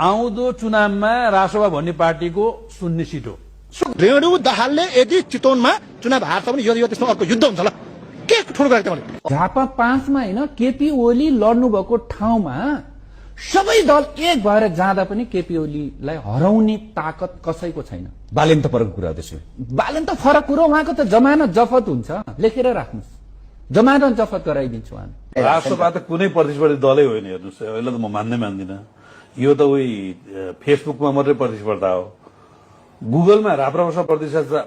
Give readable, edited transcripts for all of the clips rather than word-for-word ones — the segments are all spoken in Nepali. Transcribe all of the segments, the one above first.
आउँदो चुनावमा रासोपा भन्ने पार्टीको 0 सिट हो। रेणु दाहालले यदि चितवनमा चुनाव हार्छ भने यो त्यसमा अर्को युद्ध हुन्छ ल। के ठुलो गरेको मैले झापा 5 मा हैन केपी ओली लड्नु भएको ठाउँमा सबै दल एक भएर जाँदा पनि केपी ओलीलाई हराउने ताकत कसैको छैन। बालेन त फरक कुरा त्यसो। बालेन त फरक कुरो, उहाँको त जमानत जफत हुन्छ, लेखेर राख्नुस्, जमानत जफत गराइदिन्छु उहाँ। राष्ट्रपा त कुनै प्रतिस्पर्धी दलै होइन, हेर्नुस् अहिले त म मान्दिनँ। यो त उही फेसबुकमा मात्रै प्रतिस्पर्धा हो। गुगलमा राप्रपासँग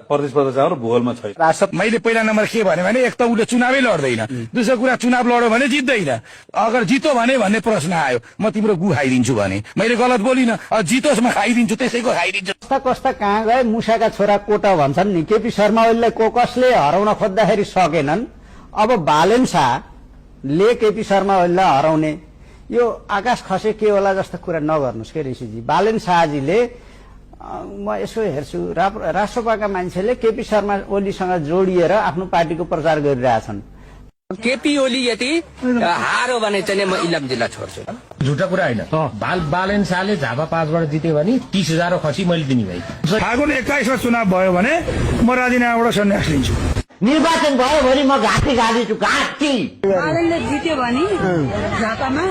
प्रतिस्पर्धा छ र भूगोलमा छैन। मैले पहिला नम्बर के भने एक त उसले चुनावै लड्दैन, दोस्रो कुरा चुनाव लड्यो भने जित्दैन, अगर जितो भने भन्ने प्रश्न आयो म तिम्रो गु खाइदिन्छु भने मैले गलत बोलिनँ, जितोस् म खाइदिन्छु, त्यसैको खाइदिन्छु। कस्ता कस्ता कहाँ गए मुसाका छोरा कोटा भन्छन् नि। केपी शर्मा ओलीलाई कसले हराउन खोज्दाखेरि सकेनन्, अब बालेन शाहले केपी शर्मा ओलीलाई हराउने, यो आकाश खसे के होला जस्तो कुरा नगर्नुहोस् के ऋषिजी। बालेन शाहजीले म यसो हेर्छु राष्ट्रपाका मान्छेले केपी शर्मा ओलीसँग जोडिएर आफ्नो पार्टीको प्रचार गरिरहेछन्। केपी ओली यदि हारो भने चाहिँ म इलाम जिल्ला छोड्छु। झुटा कुरा होइन। बालेन शाहले झापा 5 बाट जित्यो भने 30,000 खसी मैले दिने भाइ। फागुन 21 मा चुनाव भयो भने म राजीनामाबाट सन्यास लिन्छु। निर्वाचन भयो भने म घाँटी गाडिन्छु, घाँटी। बालेनले जित्यो भने झापामा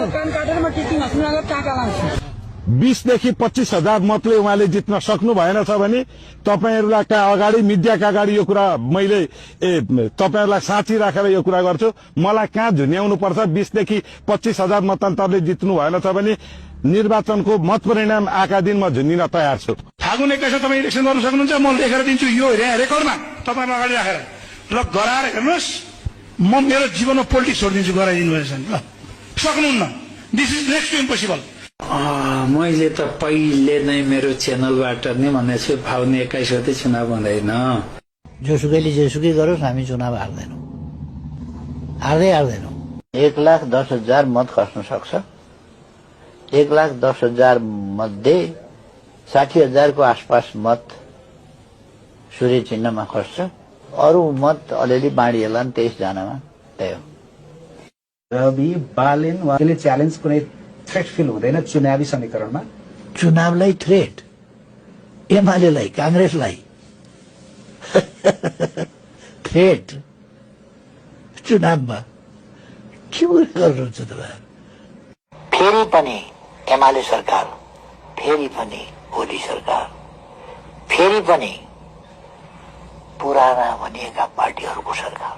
कान काटेर म टिचिङ हस्पिटलमा टाका लान्छु। 20 देखि 25,000 मतले उहाँले जित्न सक्नु भएन छ भने तपाईहरुलाई अगाडि मिडियाका अगाडि यो कुरा मैले तपाईहरुलाई साँची राखेर यो कुरा गर्छु। मलाई कहाँ झुन्याउनु पर्छ? 20 देखि 25,000 मतान्तरले जित्नु भएन छ भने निर्वाचनको मत परिणाम आका दिन म झुन्निन तयार छु। फागुन 21 तपाईँ इलेक्सन गर्न सक्नुहुन्छ, म लेखेर दिन्छु यो रेकर्डमा तपाईहरु अगाडि राखेर। ल गराएर हेर्नुस्, म मेरो जीवनमा पोलिटिक्स छोडिदिन्छु गराइदिनु भएछ नि। ल सक्नुहुन्न, this is next to impossible. मैले त पहिले नै मेरो च्यानलबाट नै भनेको छु फागुन 21 गते चुनाव हुँदैन। जोसुकैले जेसुकै गरोस् हामी चुनाव हार्दैनौँ, हार्दैनौँ। 1,10,000 मत खस्न सक्छ। 1,10,000 मध्ये 60,000 को आसपास मत सूर्य चिन्हमा खस्छ, अरू मत अलिअलि बाँडिएला 23 जनामा। त्यही हो। रवि बालेन उहाँले च्यालेन्ज कुनै थ्रेट फिल हुँदैन चुनावी समीकरणमा? चुनावलाई थ्रेट, एमालेलाई, कांग्रेसलाई थ्रेट चुनावमा के गर्नुहुन्छ तपाईँ? फेरि पनि एमाले सरकार, फेरि पनि ओली सरकार, फेरि पनि पुराना भनिएका पार्टीहरूको सरकार।